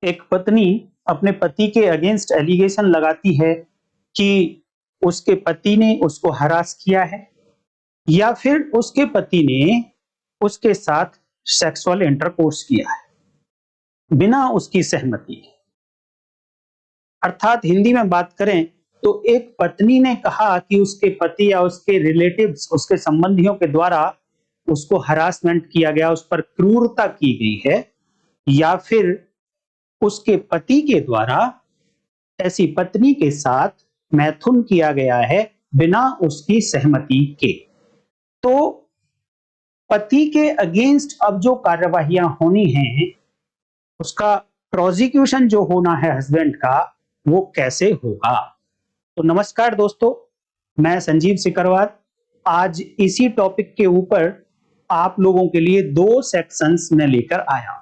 एक पत्नी अपने पति के अगेंस्ट एलिगेशन लगाती है कि उसके पति ने उसको हरास किया है या फिर उसके पति ने उसके साथ सेक्सुअल इंटरकोर्स किया है बिना उसकी सहमति के। अर्थात हिंदी में बात करें तो एक पत्नी ने कहा कि उसके पति या उसके रिलेटिव्स, उसके संबंधियों के द्वारा उसको हरासमेंट किया गया, उस पर क्रूरता की गई है, या फिर उसके पति के द्वारा ऐसी पत्नी के साथ मैथुन किया गया है बिना उसकी सहमति के। तो पति के अगेंस्ट अब जो कार्यवाहियां होनी है, उसका प्रोसिक्यूशन जो होना है हस्बैंड का, वो कैसे होगा। तो नमस्कार दोस्तों, मैं संजीव सिकरवार आज इसी टॉपिक के ऊपर आप लोगों के लिए 2 सेक्शंस में लेकर आया हूं।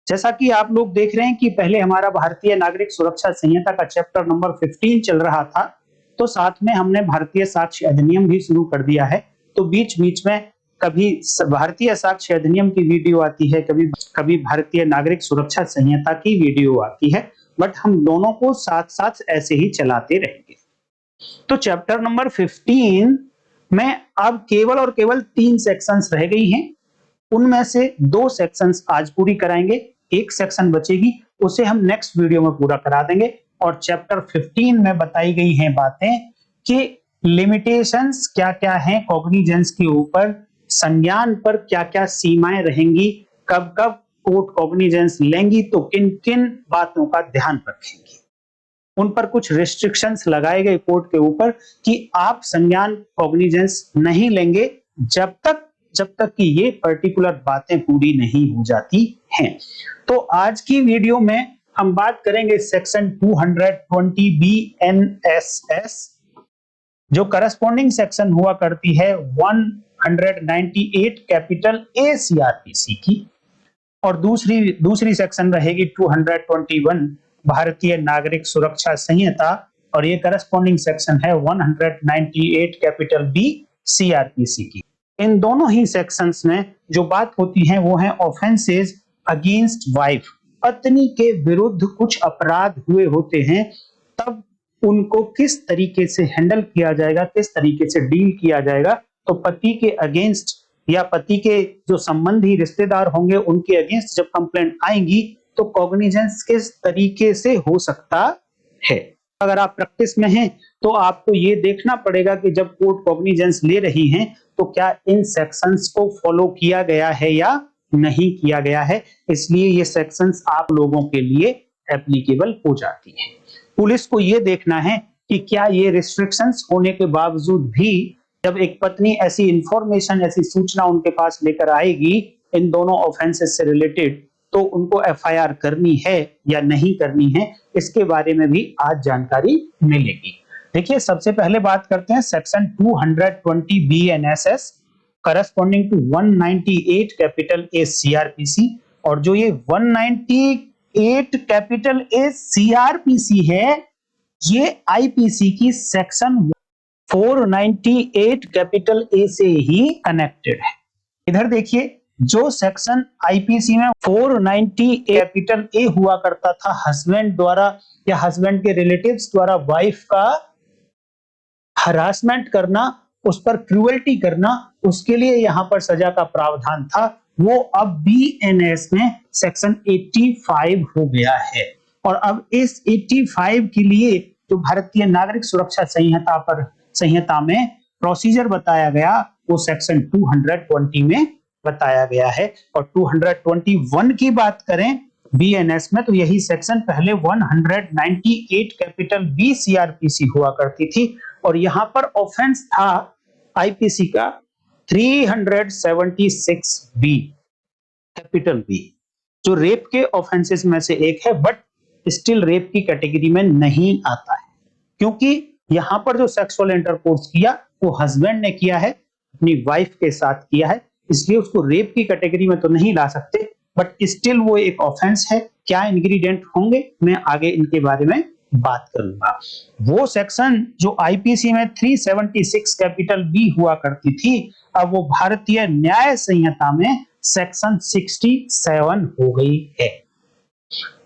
जैसा कि आप लोग देख रहे हैं कि पहले हमारा भारतीय नागरिक सुरक्षा संहिता का चैप्टर नंबर 15 चल रहा था, तो साथ में हमने भारतीय साक्ष्य अधिनियम भी शुरू कर दिया है। तो बीच बीच में कभी भारतीय साक्ष्य अधिनियम की वीडियो आती है, कभी कभी भारतीय नागरिक सुरक्षा संहिता की वीडियो आती है, बट हम दोनों को साथ साथ ऐसे ही चलाते रहेंगे। तो चैप्टर नंबर 15 में अब केवल और केवल 3 सेक्शंस रह गई हैं। उनमें से 2 सेक्शंस आज पूरी कराएंगे, एक सेक्शन बचेगी, उसे हम नेक्स्ट वीडियो में पूरा करा देंगे। और चैप्टर 15 में बताई गई हैं बातें कि लिमिटेशंस क्या क्या हैं कॉग्निजेंस के ऊपर, संज्ञान पर क्या क्या सीमाएं रहेंगी, कब कब कोर्ट कॉग्निजेंस लेंगी, तो किन किन बातों का ध्यान रखेंगी। उन पर कुछ रिस्ट्रिक्शंस लगाए गए कोर्ट के ऊपर कि आप संज्ञान कॉग्निजेंस नहीं लेंगे जब तक कि ये पर्टिकुलर बातें पूरी नहीं हो जाती हैं। तो आज की वीडियो में हम बात करेंगे सेक्शन 220 BNSS, जो करस्पॉन्डिंग सेक्शन हुआ करती है 198 कैपिटल A CRPC की, और दूसरी सेक्शन रहेगी 221 भारतीय नागरिक सुरक्षा संहिता, और ये करस्पॉन्डिंग सेक्शन है 198 कैपिटल B CRPC की। इन दोनों ही सेक्शंस में जो बात होती है वो है ऑफेंसेस अगेंस्ट वाइफ। पत्नी के विरुद्ध कुछ अपराध हुए होते हैं, तब उनको किस तरीके से हैंडल किया जाएगा, किस तरीके से डील किया जाएगा। तो पति के अगेंस्ट या पति के जो संबंधी रिश्तेदार होंगे उनके अगेंस्ट जब कंप्लेंट आएंगी तो कॉग्निजेंस किस तरीके से हो सकता है। अगर आप प्रैक्टिस में हैं तो आपको ये देखना पड़ेगा कि जब कोर्ट कॉग्निजेंस ले रही हैं तो क्या इन सेक्शंस को फॉलो किया गया है या नहीं किया गया है। इसलिए ये सेक्शंस आप लोगों के लिए एप्लीकेबल हो जाती है। पुलिस को ये देखना है कि क्या ये रिस्ट्रिक्शंस होने के बावजूद भी जब एक पत्नी ऐसी इंफॉर्मेशन, ऐसी सूचना उनके पास लेकर आएगी इन दोनों ऑफेंसेस से रिलेटेड, तो उनको एफआईआर करनी है या नहीं करनी है, इसके बारे में भी आज जानकारी मिलेगी। देखिए, सबसे पहले बात करते हैं section 220 BNSS corresponding to 198 capital A CRPC। और जो ये 198 कैपिटल A CRPC है, ये आईपीसी की सेक्शन 498 कैपिटल A से ही कनेक्टेड है। इधर देखिए, जो सेक्शन आईपीसी में 490 कैपिटल A हुआ करता था हस्बैंड द्वारा या हस्बैंड के रिलेटिव्स द्वारा वाइफ का हरासमेंट करना, उस पर क्रूएल्टी करना, उसके लिए यहां पर सजा का प्रावधान था, वो अब बीएनएस में सेक्शन 85 हो गया है। और अब इस 85 के लिए जो भारतीय नागरिक सुरक्षा संहिता में प्रोसीजर बताया गया वो सेक्शन 220 में बताया गया है। और 221 की बात करें बीएनएस में तो यही सेक्शन पहले 198 कैपिटल B CRPC हुआ करती थी, और यहां पर ऑफेंस था आईपीसी का 376 B कैपिटल B, जो रेप के ऑफेंसेस में से एक है, बट स्टिल रेप की कैटेगरी में नहीं आता है, क्योंकि यहां पर जो सेक्सुअल इंटरकोर्स किया वो हस्बैंड ने किया है, अपनी वाइफ के साथ किया है, इसलिए उसको रेप की कैटेगरी में तो नहीं ला सकते, बट स्टिल वो एक ऑफेंस है। क्या इंग्रेडिएंट होंगे, मैं आगे इनके बारे में बात करूंगा। वो सेक्शन जो आईपीसी में 376 कैपिटल B हुआ करती थी, अब वो भारतीय न्याय संहिता में सेक्शन 67 हो गई है।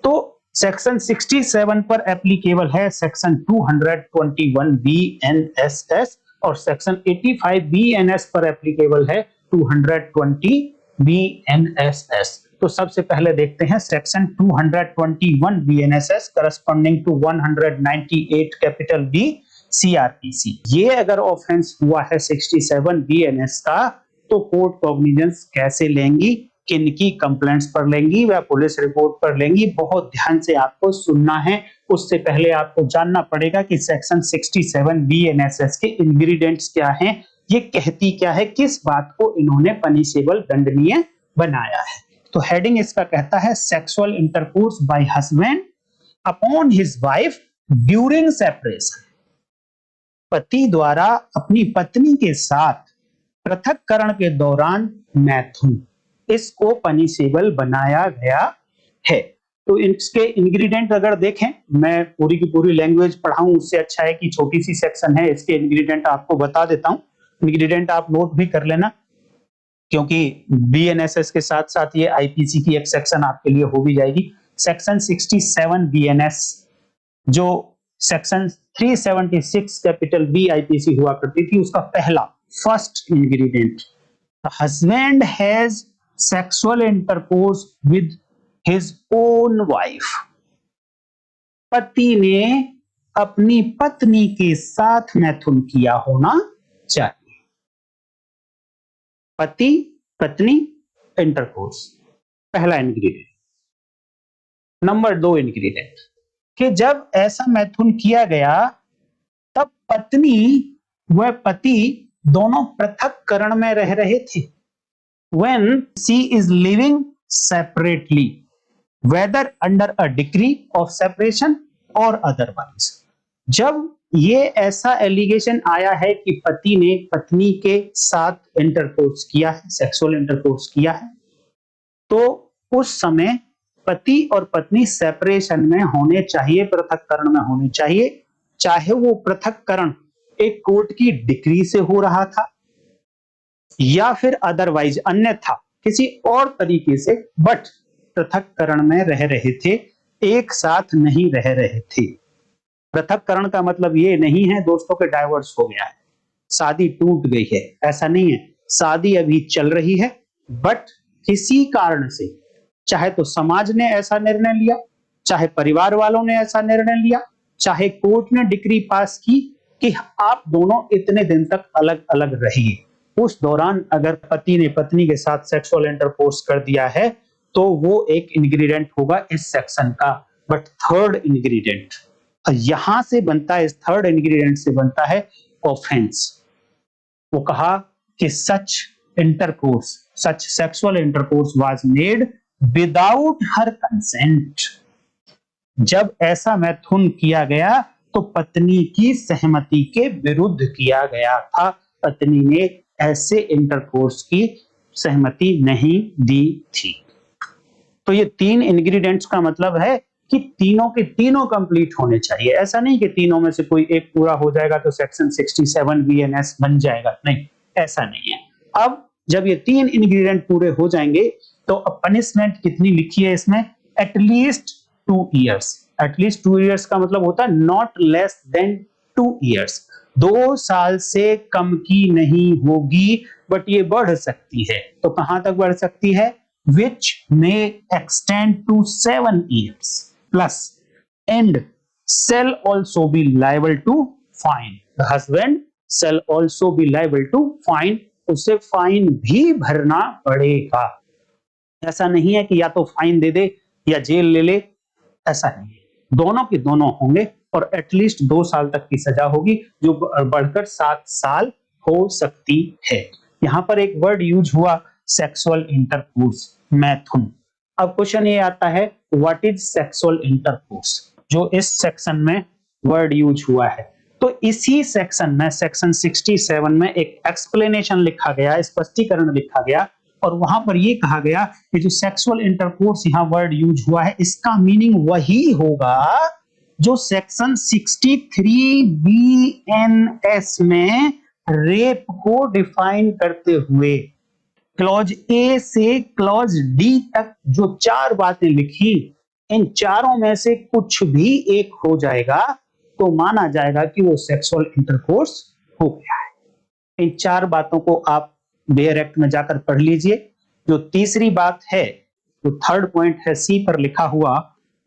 तो सेक्शन 67 पर एप्लीकेबल है सेक्शन 221 BNSS और सेक्शन 85 BNS पर एप्लीकेबल है 220 BNSS। तो सबसे पहले देखते हैं section 221 BNSS corresponding to 198 capital B CRPC। ये अगर ऑफेंस हुआ है 67 BNS का तो कोर्ट कॉग्निजेंस कैसे लेंगी, किनकी कंप्लेंट्स पर लेंगी, वह पुलिस रिपोर्ट पर लेंगी, बहुत ध्यान से आपको सुनना है। उससे पहले आपको जानना पड़ेगा कि सेक्शन 67 BNSS के इंग्रेडिएंट्स क्या हैं, ये कहती क्या है, किस बात को इन्होंने पनिशेबल दंडनीय बनाया है। तो हेडिंग इसका कहता है sexual intercourse bye husband upon his wife during separation. पति द्वारा अपनी पत्नी के साथ पृथककरण के दौरान मैथुन, इसको पनिशेबल बनाया गया है। तो इसके इंग्रेडिएंट अगर देखें, मैं पूरी की पूरी लैंग्वेज पढ़ाऊं उससे अच्छा है कि छोटी सी सेक्शन है, इसके इंग्रेडिएंट आपको बता देता हूं। इंग्रेडिएंट आप नोट भी कर लेना, क्योंकि BNSS के साथ साथ ये IPC की एक सेक्शन आपके लिए हो भी जाएगी। सेक्शन 67 BNS जो सेक्शन 376 कैपिटल B IPC हुआ करती थी, उसका पहला first ingredient, husband has sexual intercourse with his own wife. पति ने अपनी पत्नी के साथ मैथुन किया होना चाहिए। पति पत्नी इंटरकोर्स, पहला इंग्रेडिएंट। नंबर 2 इंग्रेडिएंट कि जब ऐसा मैथुन किया गया तब पत्नी व पति दोनों पृथककरण में रह रहे थे। When she is living separately, whether under a decree of separation or otherwise। जब ये ऐसा एलिगेशन आया है कि पति ने पत्नी के साथ इंटरकोर्स किया है, सेक्सुअल इंटरकोर्स किया है, तो उस समय पति और पत्नी सेपरेशन में होने चाहिए, पृथककरण में होने चाहिए, चाहे वो पृथककरण एक कोर्ट की डिक्री से हो रहा था या फिर अदरवाइज अन्यथा किसी और तरीके से, बट पृथककरण में रह रहे थे, एक साथ नहीं रह रहे थे। पृथककरण का मतलब ये नहीं है दोस्तों के डाइवोर्स हो गया है, शादी टूट गई है, ऐसा नहीं है। शादी अभी चल रही है, बट किसी कारण से, चाहे तो समाज ने ऐसा निर्णय लिया, चाहे परिवार वालों ने ऐसा निर्णय लिया, चाहे कोर्ट ने डिक्री पास की कि आप दोनों इतने दिन तक अलग अलग रहिए, उस दौरान अगर पति ने पत्नी के साथ सेक्सुअल इंटरकोर्स कर दिया है तो वो एक इंग्रेडिएंट होगा इस सेक्शन का। बट थर्ड इंग्रेडिएंट यहां से बनता है, इस थर्ड इंग्रेडिएंट से बनता है ऑफेंस। वो कहा कि such intercourse, such sexual intercourse was made without her consent. जब ऐसा मैथुन किया गया तो पत्नी की सहमति के विरुद्ध किया गया था। पत्नी ने ऐसे इंटरकोर्स की सहमति नहीं दी थी। तो ये 3 इंग्रेडिएंट्स का मतलब है कि तीनों के तीनों कंप्लीट होने चाहिए। ऐसा नहीं कि तीनों में से कोई एक पूरा हो जाएगा तो सेक्शन 67 BNS बन जाएगा, नहीं, ऐसा नहीं है। अब जब ये 3 इंग्रेडिएंट पूरे हो जाएंगे तो अब पनिशमेंट कितनी लिखी है इसमें, एटलीस्ट 2 इयर्स। एटलीस्ट 2 इयर्स का मतलब होता है नॉट लेस देन 2 इयर्स, 2 साल से कम की नहीं होगी, बट ये बढ़ सकती है। तो कहां तक बढ़ सकती है, which may extend to 7 years plus and shall also be liable to fine। The husband shall also be liable to fine, उसे फाइन भी भरना पड़ेगा। ऐसा नहीं है कि या तो फाइन दे दे या जेल ले ले, ऐसा नहीं है, दोनों के दोनों होंगे और एटलीस्ट 2 साल तक की सजा होगी, जो बढ़कर 7 साल हो सकती है। यहां पर एक वर्ड यूज हुआ, सेक्सुअल इंटरकोर्स, मैथुन। अब क्वेश्चन ये आता है व्हाट इज सेक्सुअल इंटरकोर्स, जो इस सेक्शन में वर्ड यूज हुआ है। तो इसी सेक्शन में, सेक्शन 67 में एक एक्सप्लेनेशन लिखा गया, स्पष्टीकरण लिखा गया, और वहां पर ये कहा गया कि जो सेक्सुअल इंटरकोर्स यहां वर्ड यूज हुआ है, इसका मीनिंग वही होगा जो सेक्शन 63 BNS में रेप को डिफाइन करते हुए क्लॉज ए से क्लॉज डी तक जो 4 बातें लिखी, इन चारों में से कुछ भी एक हो जाएगा तो माना जाएगा कि वो सेक्सुअल इंटरकोर्स हो गया है। इन चार बातों को आप बेयर एक्ट में जाकर पढ़ लीजिए। जो तीसरी बात है, जो थर्ड पॉइंट है सी पर लिखा हुआ,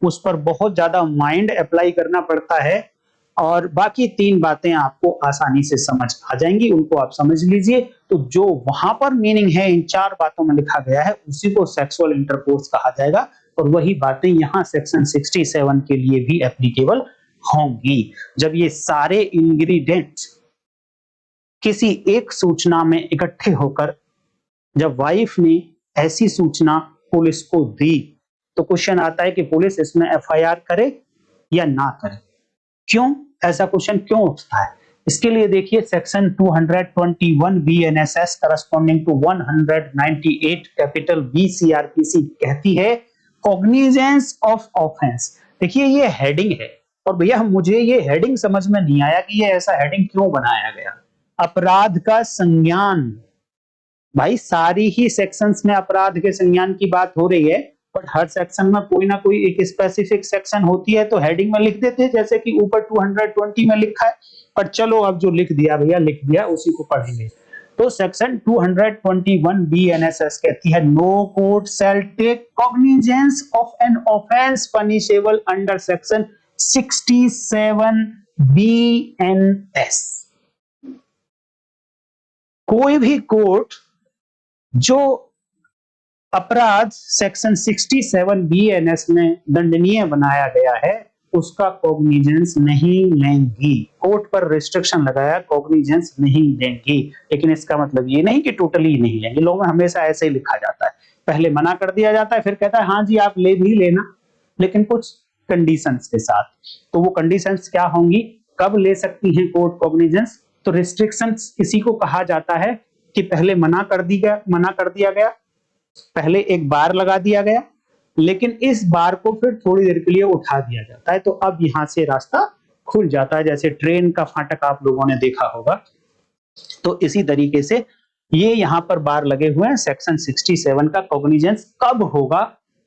उस पर बहुत ज्यादा माइंड अप्लाई करना पड़ता है और बाकी तीन बातें आपको आसानी से समझ आ जाएंगी, उनको आप समझ लीजिए। तो जो वहां पर मीनिंग है इन चार बातों में लिखा गया है उसी को सेक्सुअल इंटरकोर्स कहा जाएगा और वही बातें यहां सेक्शन 67 के लिए भी एप्लीकेबल होंगी। जब ये सारे इंग्रेडिएंट्स किसी एक सूचना में इकट्ठे होकर जब वाइफ ने ऐसी सूचना पुलिस को दी तो क्वेश्चन आता है कि पुलिस इसमें एफआईआर करे या ना करे। क्यों ऐसा क्वेश्चन क्यों उठता है? इसके लिए देखिए section 221 BNSS corresponding to 198 capital B CRPC कहती है कॉग्निजेंस ऑफ ऑफेंस। देखिए ये हेडिंग है और भैया मुझे ये हेडिंग समझ में नहीं आया कि ये ऐसा हेडिंग क्यों बनाया गया। अपराध का संज्ञान, भाई सारी ही सेक्शंस में अपराध के संज्ञान की बात हो रही है, बट हर सेक्शन में कोई ना कोई एक स्पेसिफिक सेक्शन होती है तो हेडिंग में लिख देते हैं जैसे कि ऊपर 220 में लिखा है। पर चलो अब जो लिख दिया भैया लिख दिया, उसी को पढ़ेंगे। तो सेक्शन 221 बीएनएसएस कहती है no court shall take cognizance of an offence punishable under section 67 BNS. कोई भी कोर्ट जो अपराध सेक्शन 67 बीएनएस में दंडनीय बनाया गया है उसका कॉग्निजेंस नहीं लेंगी। कोर्ट पर रिस्ट्रिक्शन लगाया, कॉग्निजेंस नहीं लेंगी, लेकिन इसका मतलब ये नहीं कि टोटली नहीं लेंगे। लोगों में हमेशा ऐसे ही लिखा जाता है, पहले मना कर दिया जाता है फिर कहता है हाँ जी आप ले भी लेना, लेकिन कुछ कंडीशंस के साथ। तो वो कंडीशंस क्या होंगी, कब ले सकती हैं कोर्ट कॉग्निजेंस? तो रिस्ट्रिक्शंस किसी को कहा जाता है कि पहले मना कर दिया गया, पहले एक बार लगा दिया गया, लेकिन इस बार को फिर थोड़ी देर के लिए उठा दिया जाता है, तो अब यहां से रास्ता खुल जाता है। जैसे ट्रेन का फाटक आप लोगों ने देखा होगा, तो इसी तरीके से ये यहां पर बार लगे हुए हैं। सेक्शन 67 का कॉग्निजेंस कब होगा,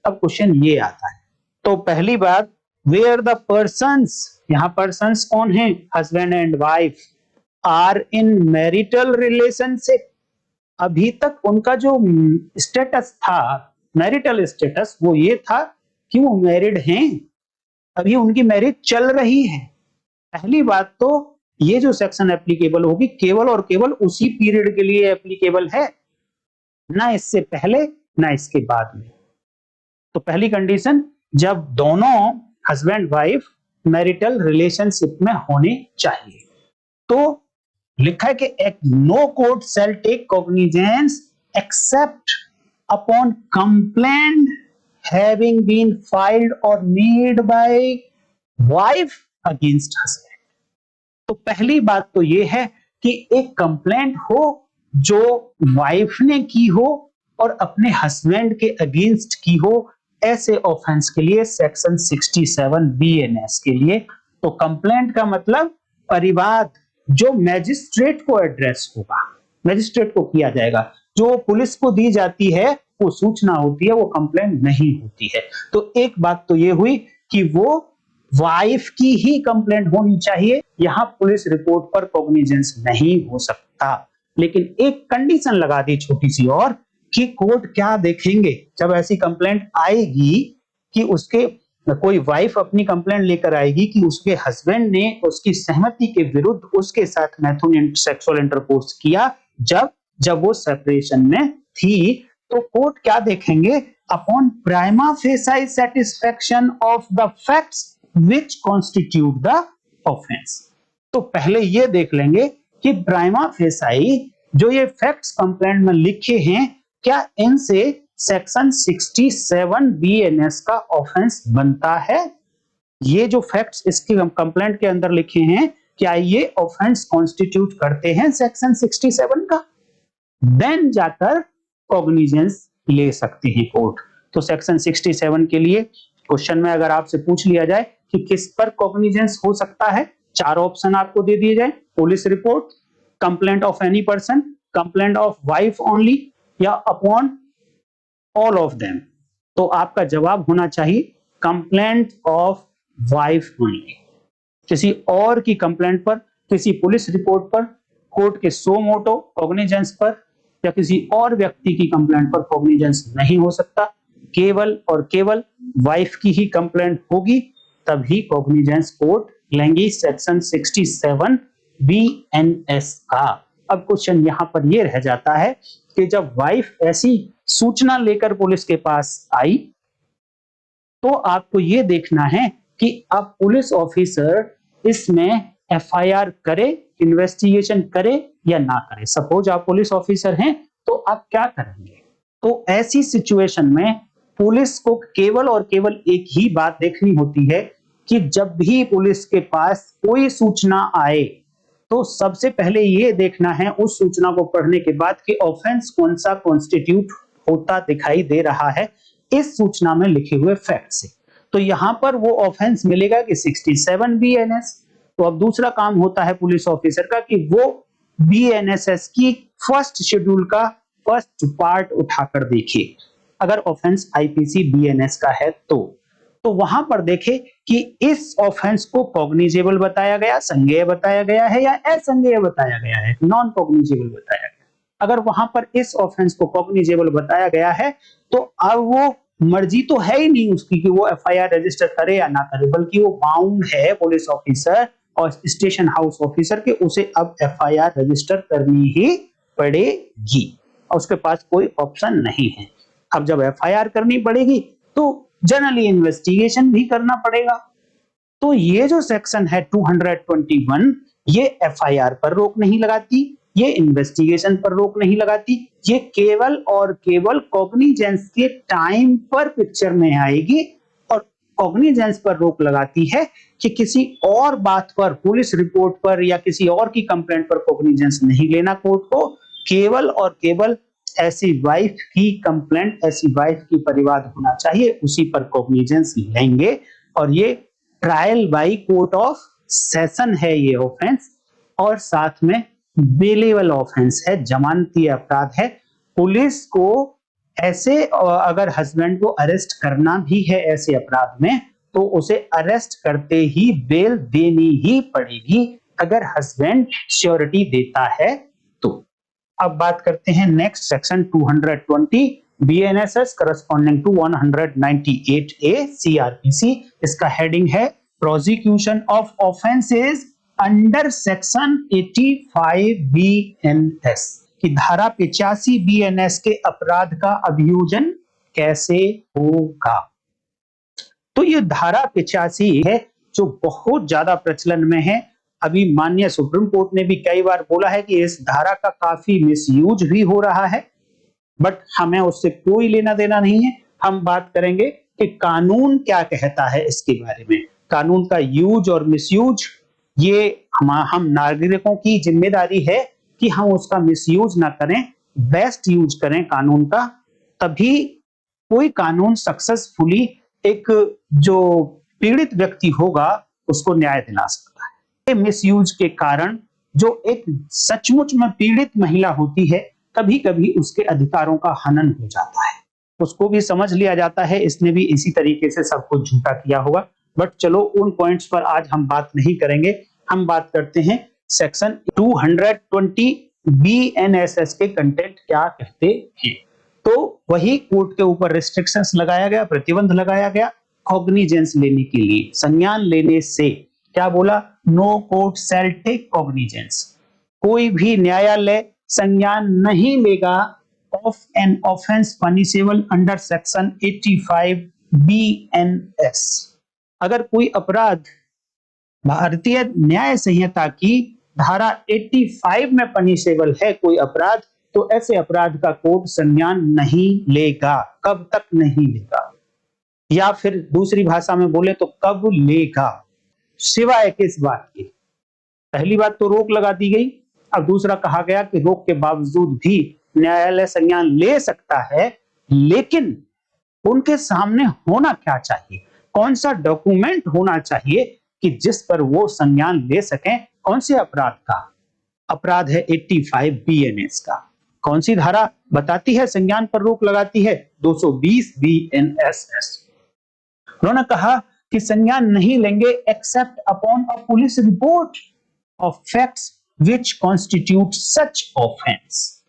अब क्वेश्चन ये आता है। तो पहली बात, वेयर द पर्सन्स, यहां पर्सन्स कौन है? Husband and wife are in marital relationship. अभी तक उनका जो स्टेटस था, मैरिटल स्टेटस, वो ये था कि वो मैरिड हैं, अभी उनकी मैरिज चल रही है। पहली बात तो ये जो सेक्शन एप्लीकेबल होगी केवल और केवल उसी पीरियड के लिए एप्लीकेबल है, ना इससे पहले ना इसके बाद में। तो पहली कंडीशन, जब दोनों हस्बैंड वाइफ मैरिटल रिलेशनशिप में होने चाहिए। तो लिखा है कि no court shall take cognizance except upon complaint having been filed और made by wife against husband. तो पहली बात तो ये है कि एक कंप्लेंट हो जो वाइफ ने की हो और अपने हस्बैंड के अगेंस्ट की हो, ऐसे ऑफेंस के लिए सेक्शन 67 बीएनएस के लिए। तो कंप्लेंट का मतलब परिवाद जो मैजिस्ट्रेट को एड्रेस होगा, मैजिस्ट्रेट को किया जाएगा। जो पुलिस को दी जाती है वो सूचना होती है, वो कंप्लेंट नहीं होती है। तो एक बात तो ये हुई कि वो वाइफ की ही कंप्लेंट होनी चाहिए, यहां पुलिस रिपोर्ट पर कॉग्निजेंस नहीं हो सकता। लेकिन एक कंडीशन लगा दी छोटी सी और, कि कोर्ट क्या देखेंगे जब ऐसी कंप्लेंट आएगी कि उसके कोई वाइफ अपनी कंप्लेंट लेकर आएगी कि उसके हस्बैंड ने उसकी सहमति के विरुद्ध उसके साथ मैथुन सेक्सुअल इंटरकोर्स किया जब वो सेपरेशन में थी, तो कोर्ट क्या देखेंगे? Upon prima facie satisfaction of the facts which constitute the offence. तो पहले ये देख लेंगे कि प्राइमा फेसाई जो ये फैक्ट्स कंप्लेंट में लिखे हैं, क्या इनसे सेक्शन 67 बीएनएस का ऑफेंस बनता है? ये जो फैक्ट्स इसकी कंप्लेंट के अंदर लिखे हैं, क्या ये ऑफेंस कॉन्स्टिट्यूट करते हैं सेक्शन 67 का? देन जाकर कॉग्निजेंस ले सकती है कोर्ट। तो सेक्शन 67 के लिए क्वेश्चन में अगर आपसे पूछ लिया जाए कि किस पर कॉग्निजेंस हो सकता है, चार ऑप्शन आपको दे दिए जाए, police report, complaint of any person, complaint of wife only, या अपॉन ऑल ऑफ देम। तो आपका जवाब होना चाहिए कंप्लेंट ऑफ वाइफ ओनली। किसी और की कंप्लेंट पर, किसी पुलिस रिपोर्ट पर, कोर्ट के सो मोटो कॉग्निजेंस पर या किसी और व्यक्ति की कंप्लेंट पर कॉग्निजेंस नहीं हो सकता। केवल और केवल वाइफ की ही कंप्लेंट होगी, तभी कॉग्निजेंस कोर्ट लेंगी सेक्शन 67 बीएनएस का। अब क्वेश्चन यहां पर यह रह जाता है कि जब वाइफ ऐसी सूचना लेकर पुलिस के पास आई, तो आपको यह देखना है कि अब पुलिस ऑफिसर इसमें एफआईआर करे, इन्वेस्टिगेशन करे या ना करे। सपोज आप पुलिस ऑफिसर हैं, तो आप क्या करेंगे? तो ऐसी सिचुएशन में पुलिस को केवल और केवल एक ही बात देखनी होती है कि जब भी पुलिस के पास कोई सूचना आए, तो सबसे पहले ये देखना है उस सूचना को पढ़ने के बाद कि ऑफेंस कौन सा कॉन्स्टिट्यूट होता दिखाई दे रहा है इस सूचना में लिखे हुए फैक्ट से। तो यहां पर वो ऑफेंस मिलेगा कि 67 बीएनएस। तो अब दूसरा काम होता है पुलिस ऑफिसर का कि वो बीएनएसएस की फर्स्ट शेड्यूल का फर्स्ट पार्ट उठाकर देखे। अगर ऑफेंस आईपीसी बीएनएस का है तो वहां पर देखे कि इस ऑफेंस को कॉग्निजेबल बताया गया, संज्ञेय बताया गया है या असंज्ञेय बताया गया है, नॉन कॉग्निजेबल बताया गया। अगर वहां पर इस ऑफेंस को कॉग्निजेबल बताया गया है, तो अब वो मर्जी तो है ही नहीं उसकी कि वो एफआईआर रजिस्टर करे या ना करे, बल्कि वो बाउंड है पुलिस ऑफिसर और स्टेशन हाउस ऑफिसर के उसे अब एफआईआर रजिस्टर करनी ही पड़ेगी और उसके पास कोई ऑप्शन नहीं है। अब जब एफआईआर करनी पड़ेगी तो जनरली इन्वेस्टिगेशन भी करना पड़ेगा। तो ये जो सेक्शन है 221, ये एफआईआर पर रोक नहीं लगाती, ये इन्वेस्टिगेशन पर रोक नहीं लगाती, ये केवल और केवल कॉग्निजेंस के टाइम पर पिक्चर में आएगी और कॉग्निजेंस पर रोक लगाती है कि किसी और बात पर, पुलिस रिपोर्ट पर या किसी और की कंप्लेंट पर कॉग्निजेंस नहीं लेना कोर्ट को। केवल और केवल ऐसी वाइफ की कंप्लेंट, ऐसी वाइफ की परिवाद होना चाहिए, उसी पर कॉग्निजेंस लेंगे। और ये trial by court of session है ये ऑफेंस, और साथ में बेलेबल ऑफेंस है, जमानती अपराध है। पुलिस को ऐसे अगर हस्बैंड को अरेस्ट करना भी है ऐसे अपराध में, तो उसे अरेस्ट करते ही बेल देनी ही पड़ेगी अगर हस्बैंड श्योरिटी देता है तो। अब बात करते हैं next section 220 BNSS corresponding to 198A CRPC. इसका हेडिंग है prosecution of offences under section 85 BNS की धारा 85 बीएनएस के अपराध का अभियोजन कैसे होगा। तो ये धारा 85 है जो बहुत ज्यादा प्रचलन में है। अभी माननीय सुप्रीम कोर्ट ने भी कई बार बोला है कि इस धारा का काफी मिसयूज भी हो रहा है, बट हमें उससे कोई लेना देना नहीं है। हम बात करेंगे कि कानून क्या कहता है इसके बारे में। कानून का यूज और मिसयूज ये हम नागरिकों की जिम्मेदारी है कि हम उसका मिसयूज ना करें, बेस्ट यूज करें कानून का, तभी कोई कानून सक्सेसफुली एक जो पीड़ित व्यक्ति होगा उसको न्याय दिला सकता है। मिसयूज के कारण जो एक सचमुच में पीड़ित महिला होती है, कभी कभी उसके अधिकारों का हनन हो जाता है, उसको भी समझ लिया जाता है इसने भी इसी तरीके से सब कुछ झूठा किया होगा। बट चलो उन पॉइंट्स पर आज हम बात नहीं करेंगे। हम बात करते हैं सेक्शन 220 बीएनएसएस के कंटेंट क्या कहते हैं। तो वही कोर्ट के ऊपर रिस्ट्रिक्शंस लगाया गया, प्रतिबंध लगाया गया कॉग्निजेंस लेने के लिए, संज्ञान लेने से। क्या बोला? No court shall take cognizance. कोई भी न्यायालय संज्ञान नहीं लेगा of an offence punishable under section 85 BNS. अगर कोई अपराध भारतीय न्याय संहिता की धारा 85 में पनिशेबल है कोई अपराध, तो ऐसे अपराध का कोर्ट संज्ञान नहीं लेगा। कब तक नहीं लेगा, या फिर दूसरी भाषा में बोले तो कब लेगा, सिवाय किस बात की? पहली बात तो रोक लगा दी गई। अब दूसरा कहा गया कि रोक के बावजूद भी न्यायालय संज्ञान ले सकता है, लेकिन उनके सामने होना क्या चाहिए, कौन सा डॉक्यूमेंट होना चाहिए कि जिस पर वो संज्ञान ले सकें। कौन से अपराध का? अपराध है 85 बीएनएस का। कौन सी धारा बताती है संज्ञान पर रोक लगाती है? 220 बीएनएसएस। उन्होंने कहा कि संज्ञान नहीं लेंगे except upon a police report of facts which constitute such offence.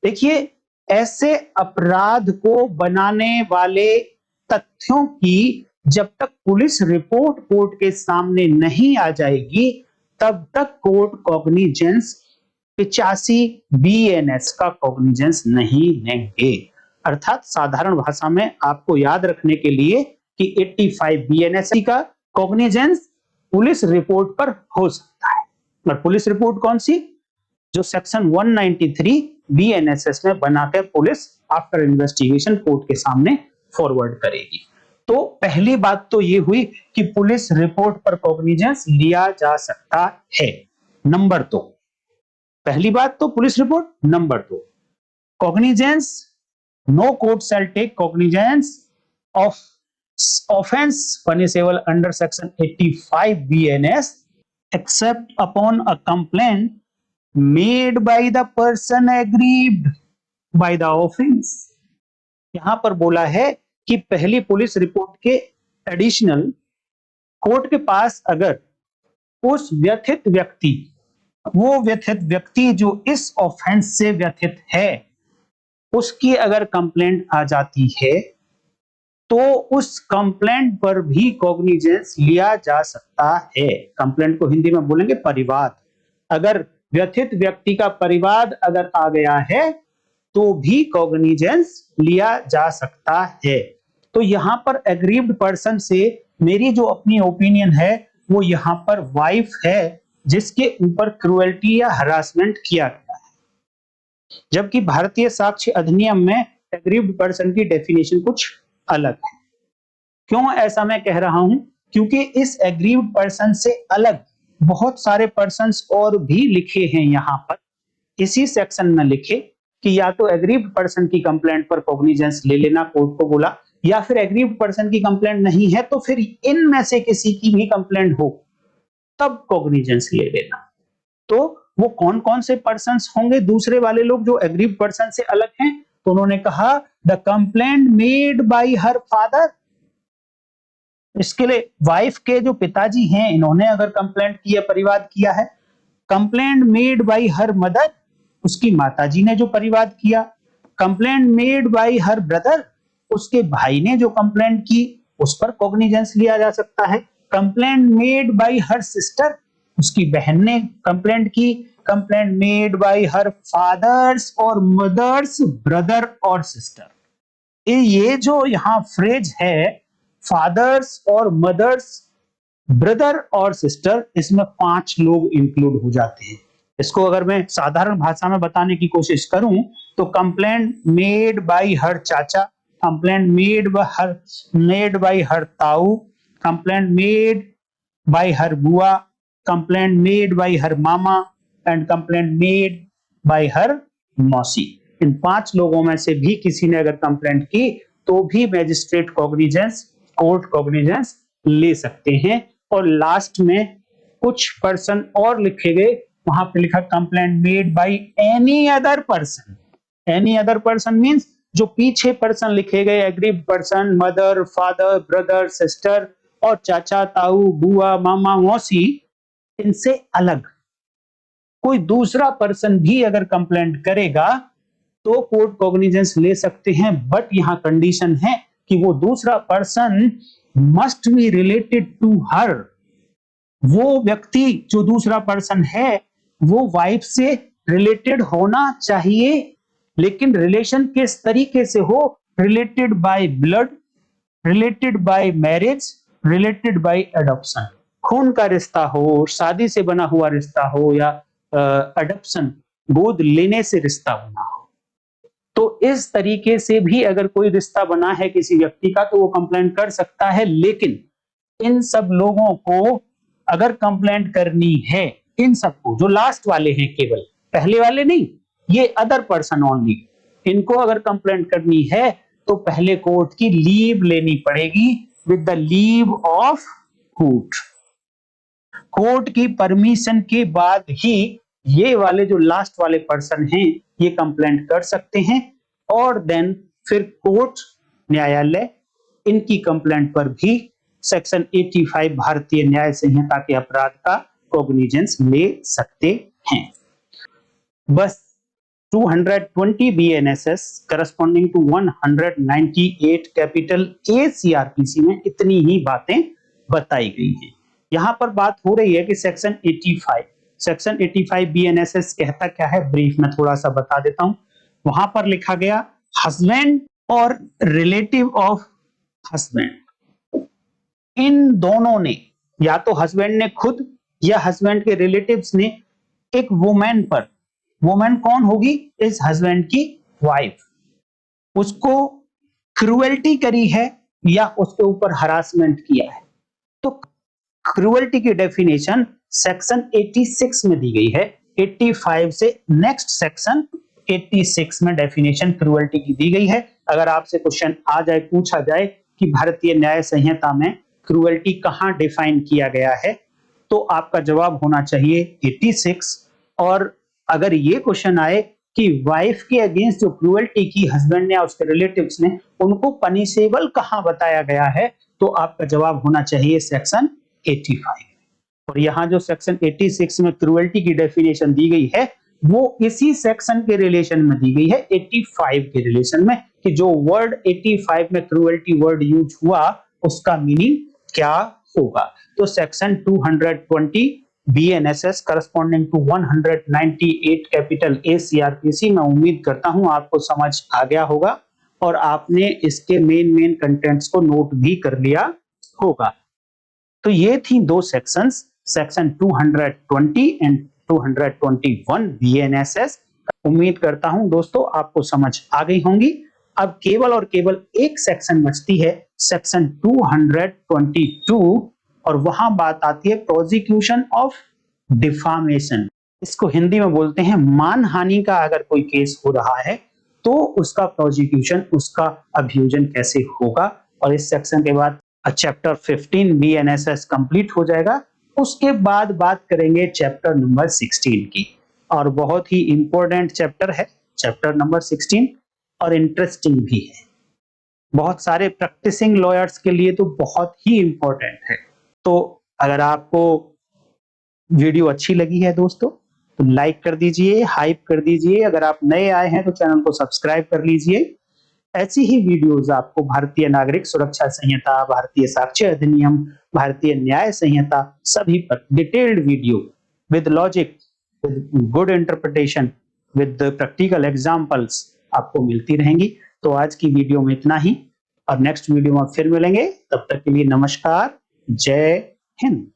देखिए, ऐसे अपराध को बनाने वाले तथ्यों की जब तक पुलिस रिपोर्ट कोर्ट के सामने नहीं आ जाएगी तब तक कोर्ट कॉग्निजेंस 85 बीएनएस का कॉग्निजेंस नहीं लेंगे। अर्थात साधारण भाषा में आपको याद रखने के लिए कि 85 बीएनएस का कॉग्निजेंस पुलिस रिपोर्ट पर हो सकता है। और पुलिस रिपोर्ट कौन सी? जो सेक्शन 193 बीएनएसएस में बनाकर पुलिस आफ्टर इन्वेस्टिगेशन कोर्ट के सामने फॉरवर्ड करेगी। तो पहली बात तो ये हुई कि पुलिस रिपोर्ट पर कॉग्निजेंस लिया जा सकता है। नंबर 2, पहली बात तो police report. Number 2, cognizance, no court shall take cognizance of offence punishable under section 85 BNS except upon a complaint made by the person aggrieved by the offense। यहां पर बोला है कि पहली पुलिस रिपोर्ट के एडिशनल कोर्ट के पास अगर उस व्यथित व्यक्ति, वो व्यथित व्यक्ति जो इस ऑफेंस से व्यथित है, उसकी अगर कंप्लेंट आ जाती है तो उस कंप्लेंट पर भी कॉग्निजेंस लिया जा सकता है। कंप्लेंट को हिंदी में बोलेंगे परिवाद। अगर व्यथित व्यक्ति का परिवाद अगर आ गया है तो भी कॉग्निजेंस लिया जा सकता है। तो यहां पर एग्रीव्ड पर्सन से मेरी जो अपनी ओपिनियन है वो यहां पर वाइफ है जिसके ऊपर क्रुएल्टी या हरासमेंट किया गया है, जबकि भारतीय साक्ष्य अधिनियम में एग्रीव्ड पर्सन की डेफिनेशन कुछ अलग है। क्यों ऐसा मैं कह रहा हूं? क्योंकि इस एग्रीव्ड पर्सन से अलग बहुत सारे पर्सन्स और भी लिखे हैं यहां पर इसी सेक्शन में लिखे कि या तो एग्रीव्ड पर्सन की कंप्लेंट पर कॉग्निजेंस ले लेना कोर्ट को बोला, या फिर एग्रीव्ड पर्सन की कंप्लेंट नहीं है तो फिर इनमें से किसी की भी कंप्लेंट हो तब कॉग्निजेंस ले लेना। तो वो कौन कौन से पर्सन्स होंगे दूसरे वाले लोग जो एग्रीव्ड पर्सन से अलग हैं? तो उन्होंने कहा the complaint made by her father. इसके लिए वाइफ के जो पिताजी हैं इन्होंने अगर कंप्लेंट किया, परिवाद किया है। Complaint made by her mother, उसकी माताजी ने जो परिवाद किया। Complaint made by her brother, उसके भाई ने जो कंप्लेंट की उस पर कॉग्निजेंस लिया जा सकता है। Complaint made by her sister, उसकी बहन ने कंप्लेंट की। Complaint made by her father's और मदर्स ब्रदर और सिस्टर। ये जो यहाँ फ्रेज है फादर्स और मदर्स, ब्रदर और सिस्टर, इसमें 5 लोग इंक्लूड हो जाते हैं। इसको अगर मैं साधारण भाषा में बताने की कोशिश करूं तो कंप्लेंट मेड बाय हर चाचा, कंप्लेंट मेड बाय हर ताऊ, कंप्लेंट मेड बाय हर बुआ, complaint made by her mama and complaint made by हर मौसी। इन 5 लोगों में से भी किसी ने अगर कंप्लेंट की तो भी मैजिस्ट्रेट कॉग्निजेंस, कोर्ट कॉग्निजेंस ले सकते हैं। और लास्ट में कुछ पर्सन और लिखे गए, वहां पे लिखा complaint made by any other person. Any other person means जो पीछे पर्सन लिखे गए aggrieved person, mother, father, brother, sister और चाचा, ताऊ, बुआ, मामा, मौसी, इनसे अलग कोई दूसरा पर्सन भी अगर कंप्लेंट करेगा तो कोर्ट कॉग्निजेंस ले सकते हैं। बट यहां कंडीशन है कि वो दूसरा person must be related to her. वो व्यक्ति जो दूसरा पर्सन है वो वाइफ से रिलेटेड होना चाहिए, लेकिन रिलेशन किस तरीके से हो? Related by blood, related by marriage, related by adoption. खून का रिश्ता हो, शादी से बना हुआ रिश्ता हो, या एडॉप्शन, गोद लेने से रिश्ता बना हो। तो इस तरीके से भी अगर कोई रिश्ता बना है किसी व्यक्ति का तो वो कंप्लेंट कर सकता है। लेकिन इन सब लोगों को अगर कंप्लेंट करनी है, इन सबको जो लास्ट वाले हैं, केवल पहले वाले नहीं, ये अदर पर्सन ओनली, इनको अगर कंप्लेंट करनी है तो पहले कोर्ट की लीव लेनी पड़ेगी with the leave of court. Court की परमिशन के बाद ही ये वाले जो लास्ट वाले पर्सन हैं ये कंप्लेंट कर सकते हैं। और देन फिर कोर्ट, न्यायालय इनकी कंप्लेंट पर भी सेक्शन 85 भारतीय न्याय संहिता के अपराध का कॉग्निजेंस ले सकते हैं। बस 220 BNSS corresponding to 198 capital A CRPC में इतनी ही बातें बताई गई हैं। यहां पर बात हो रही है कि सेक्शन 85 BNSS कहता क्या है, ब्रीफ में थोड़ा सा बता देता हूं। वहां पर लिखा गया हस्बैंड और रिलेटिव ऑफ हस्बैंड, इन दोनों ने, या तो हस्बैंड ने खुद या हस्बैंड के रिलेटिव्स ने एक वुमेन पर, वुमेन कौन होगी, इस हस्बैंड की वाइफ, उसको क्रूएल्टी करी है या उसके ऊपर हरासमेंट किया है। तो क्रूएल्टी की डेफिनेशन सेक्शन 86 में दी गई है। 85 से नेक्स्ट सेक्शन 86 में डेफिनेशन क्रूएल्टी की दी गई है। अगर आपसे क्वेश्चन आ जाए, पूछा जाए कि भारतीय न्याय संहिता में क्रूएल्टी कहां डिफाइन किया गया है, तो आपका जवाब होना चाहिए 86। और अगर ये क्वेश्चन आए कि वाइफ के अगेंस्ट जो क्रूएल्टी की हस्बैंड ने या उसके रिलेटिव्स ने, उनको पनिशेबल कहां बताया गया है, तो आपका जवाब होना चाहिए सेक्शन 85। और यहाँ जो सेक्शन 86 में क्रूएल्टी की डेफिनेशन दी गई है, वो इसी सेक्शन के रिलेशन में दी गई है 85 के रिलेशन में, कि जो वर्ड 85 में क्रूएल्टी वर्ड यूज हुआ उसका मीनिंग क्या होगा। तो section 220 BNSS corresponding to 198 capital A CRPC, मैं उम्मीद करता हूं आपको समझ आ गया होगा और आपने इसके मेन कंटेंट्स को नोट भी कर लिया होगा। तो ये थी दो सेक्शंस, सेक्शन 220 एंड 221 BNSS। उम्मीद करता हूं दोस्तों आपको समझ आ गई होंगी। अब केवल और केवल एक सेक्शन बचती है, सेक्शन 222, और वहां बात आती है प्रोसिक्यूशन ऑफ डिफामेशन। इसको हिंदी में बोलते हैं मानहानि का अगर कोई केस हो रहा है तो उसका प्रोसिक्यूशन, उसका अभियोजन कैसे होगा। और इस सेक्शन के बाद चैप्टर 15 BNSS कंप्लीट हो जाएगा। उसके बाद बात करेंगे चैप्टर नंबर 16 की, और बहुत ही इंपॉर्टेंट चैप्टर है चैप्टर नंबर 16, और इंटरेस्टिंग भी है। बहुत सारे प्रैक्टिसिंग लॉयर्स के लिए तो बहुत ही इंपॉर्टेंट है। तो अगर आपको वीडियो अच्छी लगी है दोस्तों, तो लाइक कर दीजिए, हाइप कर दीजिए। अगर आप नए आए हैं तो चैनल को सब्सक्राइब कर लीजिए। ऐसी ही वीडियोस आपको भारतीय नागरिक सुरक्षा संहिता, भारतीय साक्ष्य अधिनियम, भारतीय न्याय संहिता, सभी पर detailed video with logic, with good interpretation, with practical examples आपको मिलती रहेंगी। तो आज की वीडियो में इतना ही, और नेक्स्ट वीडियो में फिर मिलेंगे। तब तक के लिए नमस्कार, जय हिंद।